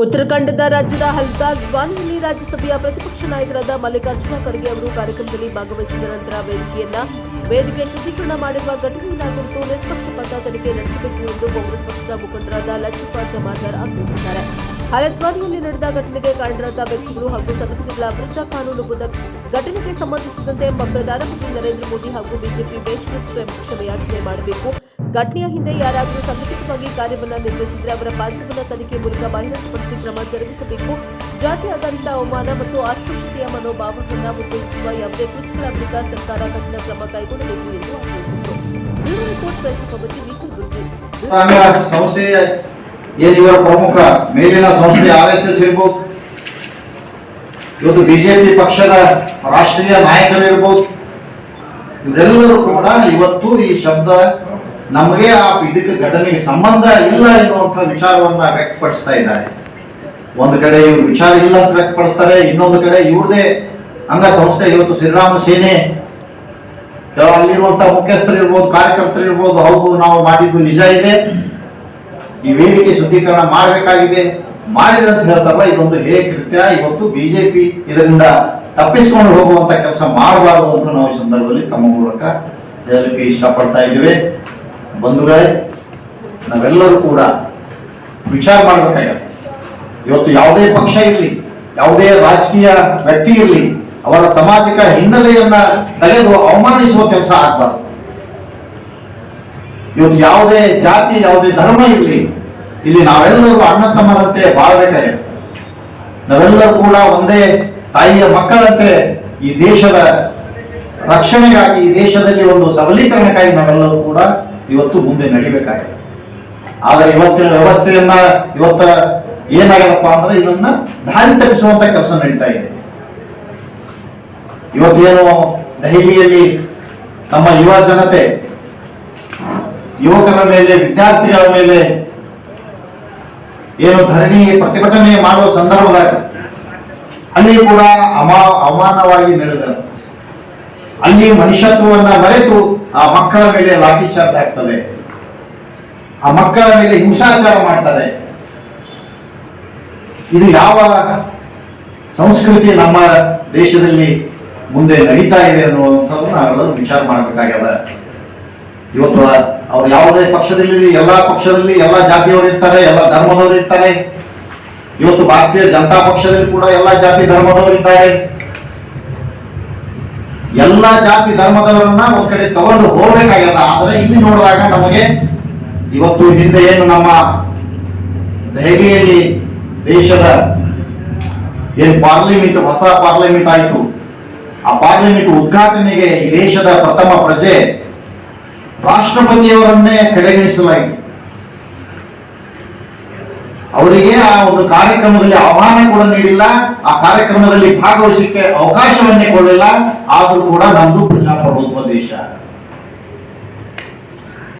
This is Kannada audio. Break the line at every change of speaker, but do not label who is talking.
ಉತ್ತರಾಖಂಡದ ರಾಜ್ಯದ ಹಲ್ದಾರ್ ವಾನ್ನಲ್ಲಿ ರಾಜ್ಯಸಭೆಯ ಪ್ರತಿಪಕ್ಷ ನಾಯಕರಾದ ಮಲ್ಲಿಕಾರ್ಜುನ ಖರ್ಗೆ ಅವರು ಕಾರ್ಯಕ್ರಮದಲ್ಲಿ ಭಾಗವಹಿಸಿದ ನಂತರ ವೇದಿಕೆ ಶುದ್ಧೀಕರಣ ಮಾಡಿರುವ ಘಟನೆಯ ಕುರಿತು ನಿಷ್ಪಕ್ಷಪಾತ ತನಿಖೆ ನಡೆಸಬೇಕು ಎಂದು ಕಾಂಗ್ರೆಸ್ ಪಕ್ಷದ ಮುಖಂಡರಾದ ಲಕ್ಷ್ಮೀ ಜಮಾದಾರ್ ಆಗ್ರಹಿಸಿದ್ದಾರೆ. ಹರಿದ್ವಾರದಲ್ಲಿ ನಡೆದ ಘಟನೆಗೆ ಕಾರಣರಾದ ವ್ಯಕ್ತಿಗಳು ಹಾಗೂ ಸಂಘಟನೆಗಳ ವಿರುದ್ಧ ಕಾನೂನುಬದ್ಧ ಘಟನೆಗೆ ಸಂಬಂಧಿಸಿದಂತೆ ಪ್ರಧಾನಮಂತ್ರಿ ನರೇಂದ್ರ ಮೋದಿ ಹಾಗೂ ಬಿಜೆಪಿ ದೇಶವ್ಯಾಪಿ ಕ್ಷಮೆಯಾಚನೆ ಮಾಡಬೇಕು. ಘಟನೆಯ ಹಿಂದೆ ಯಾರಾದರೂ ಸಂಘಟಿತವಾಗಿ ಕಾರ್ಯವನ್ನು ನಿರ್ವಹಿಸಿದರೆ ಅವರ ಪಾತ್ರವನ್ನು ತನಿಖೆ ಮೂಲಕ ಬಹಿರಂಗಪಡಿಸಿ ಕ್ರಮ ಜರುಗಿಸಬೇಕು. ಜಾತಿ ಆಧಾರಿತ ಅವಮಾನ ಮತ್ತು ಅಸ್ಪೃಶ್ಯತೆಯ ಮನೋಭಾವವನ್ನು ಉತ್ತೇಜಿಸುವ ಯಾವುದೇ ಕೃತ್ಯಗಳ ವಿರುದ್ಧ ಸರ್ಕಾರ ಕಠಿಣ ಕ್ರಮ ಕೈಗೊಳ್ಳಬೇಕು ಎಂದು ಆಗ್ರಹಿಸಿದರು.
ಇವರ ಪ್ರಮುಖ ಮೇಲಿನ ಸಂಸ್ಥೆ RSS ಇರಬಹುದು, ಇವತ್ತು ಬಿಜೆಪಿ ಪಕ್ಷದ ರಾಷ್ಟ್ರೀಯ ನಾಯಕರಿರ್ಬೋದು, ಇವರೆಲ್ಲರೂ ಕೂಡ ಇವತ್ತು ಈ ಶಬ್ದ ನಮಗೆ ಇದಕ್ಕೆ ಘಟನೆಗೆ ಸಂಬಂಧ ಇಲ್ಲ ಎನ್ನುವಂತ ವಿಚಾರವನ್ನ ವ್ಯಕ್ತಪಡಿಸ್ತಾ ಇದ್ದಾರೆ. ಒಂದು ಕಡೆ ಇವ್ರು ವಿಚಾರ ಇಲ್ಲ ಅಂತ ವ್ಯಕ್ತಪಡಿಸ್ತಾರೆ, ಇನ್ನೊಂದು ಕಡೆ ಇವ್ರದೇ ಅಂಗಸಂಸ್ಥೆ ಇವತ್ತು ಶ್ರೀರಾಮ ಸೇನೆ ಅಲ್ಲಿರುವಂತಹ ಮುಖ್ಯಸ್ಥರು ಇರ್ಬೋದು, ಕಾರ್ಯಕರ್ತರು ಇರ್ಬೋದು, ಹೌದು ನಾವು ಮಾಡಿದ್ದು ನಿಜ ಇದೆ, ಈ ವೇದಿಕೆ ಶುದ್ಧೀಕರಣ ಮಾಡಬೇಕಾಗಿದೆ, ಮಾಡಿದ್ರೆ ಅಂತ ಹೇಳ್ತಾರಲ್ಲ, ಇದೊಂದು ಹೇ ಕೃತ್ಯ. ಇವತ್ತು ಬಿಜೆಪಿ ಇದರಿಂದ ತಪ್ಪಿಸಿಕೊಂಡು ಹೋಗುವಂತ ಕೆಲಸ ಮಾಡಬಾರದು ಅಂತ ನಾವು ಈ ಸಂದರ್ಭದಲ್ಲಿ ತಮ್ಮ ಮೂಲಕ ಹೇಳಲಿಕ್ಕೆ ಇಷ್ಟಪಡ್ತಾ ಇದ್ದೇವೆ. ಬಂಧುಗಳೇ, ನಾವೆಲ್ಲರೂ ಕೂಡ ವಿಚಾರ ಮಾಡಬೇಕಾಗಿದೆ. ಇವತ್ತು ಯಾವುದೇ ಪಕ್ಷ ಇರಲಿ, ಯಾವುದೇ ರಾಜಕೀಯ ವ್ಯಕ್ತಿ ಇರಲಿ, ಅವರ ಸಾಮಾಜಿಕ ಹಿನ್ನೆಲೆಯನ್ನ ತೆಗೆದು ಅವಮಾನಿಸುವ ಕೆಲಸ ಆಗ್ಬಾರ್ದು. ಇವತ್ತು ಯಾವುದೇ ಜಾತಿ, ಯಾವುದೇ ಧರ್ಮ ಇರಲಿ, ಇಲ್ಲಿ ನಾವೆಲ್ಲರೂ ಅಣ್ಣ ತಮ್ಮರಂತೆ ಬಾಳ್ಬೇಕಾಗಿದೆ. ನಾವೆಲ್ಲರೂ ಕೂಡ ಒಂದೇ ತಾಯಿಯ ಮಕ್ಕಳಂತೆ ಈ ದೇಶದ ರಕ್ಷಣೆಗಾಗಿ, ಈ ದೇಶದಲ್ಲಿ ಒಂದು ಸಬಲೀಕರಣಕ್ಕಾಗಿ ನಾವೆಲ್ಲರೂ ಕೂಡ ಇವತ್ತು ಮುಂದೆ ನಡಿಬೇಕಾಗಿದೆ. ಆದರೆ ಇವತ್ತಿನ ವ್ಯವಸ್ಥೆಯನ್ನ ಏನಾಗದಪ್ಪ ಅಂದ್ರೆ ಇದನ್ನ ದಾರಿ ತಪ್ಪಿಸುವಂತ ಕೆಲಸ ನಡೀತಾ ಇದೆ. ಇವತ್ತೇನು ದೆಹಲಿಯಲ್ಲಿ ನಮ್ಮ ಯುವ ಜನತೆ, ಯುವಕರ ಮೇಲೆ, ವಿದ್ಯಾರ್ಥಿಗಳ ಮೇಲೆ ಏನು ಧರಣಿ ಪ್ರತಿಭಟನೆ ಮಾಡುವ ಸಂದರ್ಭದಾಗ ಅಲ್ಲಿ ಕೂಡ ಅವಮಾನವಾಗಿ ನಡೆದ, ಅಲ್ಲಿ ಮನುಷ್ಯತ್ವವನ್ನ ಮರೆತು ಆ ಮಕ್ಕಳ ಮೇಲೆ ಲಾಠಿ ಚಾರ್ಜ್ ಆಗ್ತದೆ, ಆ ಮಕ್ಕಳ ಮೇಲೆ ಹಿಂಸಾಚಾರ ಮಾಡ್ತಾರೆ. ಇದು ಯಾವ ಸಂಸ್ಕೃತಿ ನಮ್ಮ ದೇಶದಲ್ಲಿ ಮುಂದೆ ನಡೀತಾ ಇದೆ ಅನ್ನುವಂಥದ್ದು ನಾವೆಲ್ಲರೂ ವಿಚಾರ ಮಾಡಬೇಕಾಗ್ಯದ. ಇವತ್ತು ಅವ್ರು ಯಾವುದೇ ಪಕ್ಷದಲ್ಲಿ, ಎಲ್ಲಾ ಪಕ್ಷದಲ್ಲಿ ಎಲ್ಲಾ ಜಾತಿಯವರು ಇರ್ತಾರೆ, ಎಲ್ಲ ಧರ್ಮದವರು ಇರ್ತಾರೆ. ಇವತ್ತು ಭಾರತೀಯ ಜನತಾ ಪಕ್ಷದಲ್ಲಿ ಕೂಡ ಎಲ್ಲಾ ಜಾತಿ ಧರ್ಮದವರು ಇದ್ದಾರೆ. ಎಲ್ಲಾ ಜಾತಿ ಧರ್ಮದವರನ್ನ ಒಂದ್ ಕಡೆ ತಗೊಂಡು ಹೋಗ್ಬೇಕಾಗ್ಯದ. ಆದ್ರೆ ಇಲ್ಲಿ ನೋಡಿದಾಗ ನಮಗೆ ಇವತ್ತು ಹಿಂದೆ ಏನು ನಮ್ಮ ದೆಹಲಿಯಲ್ಲಿ ದೇಶದ ಏನು ಪಾರ್ಲಿಮೆಂಟ್, ಹೊಸ ಪಾರ್ಲಿಮೆಂಟ್ ಆಯಿತು, ಆ ಪಾರ್ಲಿಮೆಂಟ್ ಉದ್ಘಾಟನೆಗೆ ಈ ದೇಶದ ಪ್ರಥಮ ಪ್ರಜೆ ರಾಷ್ಟ್ರಪತಿಯವರನ್ನೇ ಕಡೆಗಣಿಸಲಾಯಿತು. ಅವರಿಗೆ ಆ ಒಂದು ಕಾರ್ಯಕ್ರಮದಲ್ಲಿ ಆಹ್ವಾನ ಕೂಡ ನೀಡಿಲ್ಲ, ಆ ಕಾರ್ಯಕ್ರಮದಲ್ಲಿ ಭಾಗವಹಿಸಲಿಕ್ಕೆ ಅವಕಾಶವನ್ನೇ ಕೊಡಲಿಲ್ಲ. ಆದರೂ ಕೂಡ ನಮ್ದು ಪ್ರಜಾಪ್ರಭುತ್ವ ದೇಶ.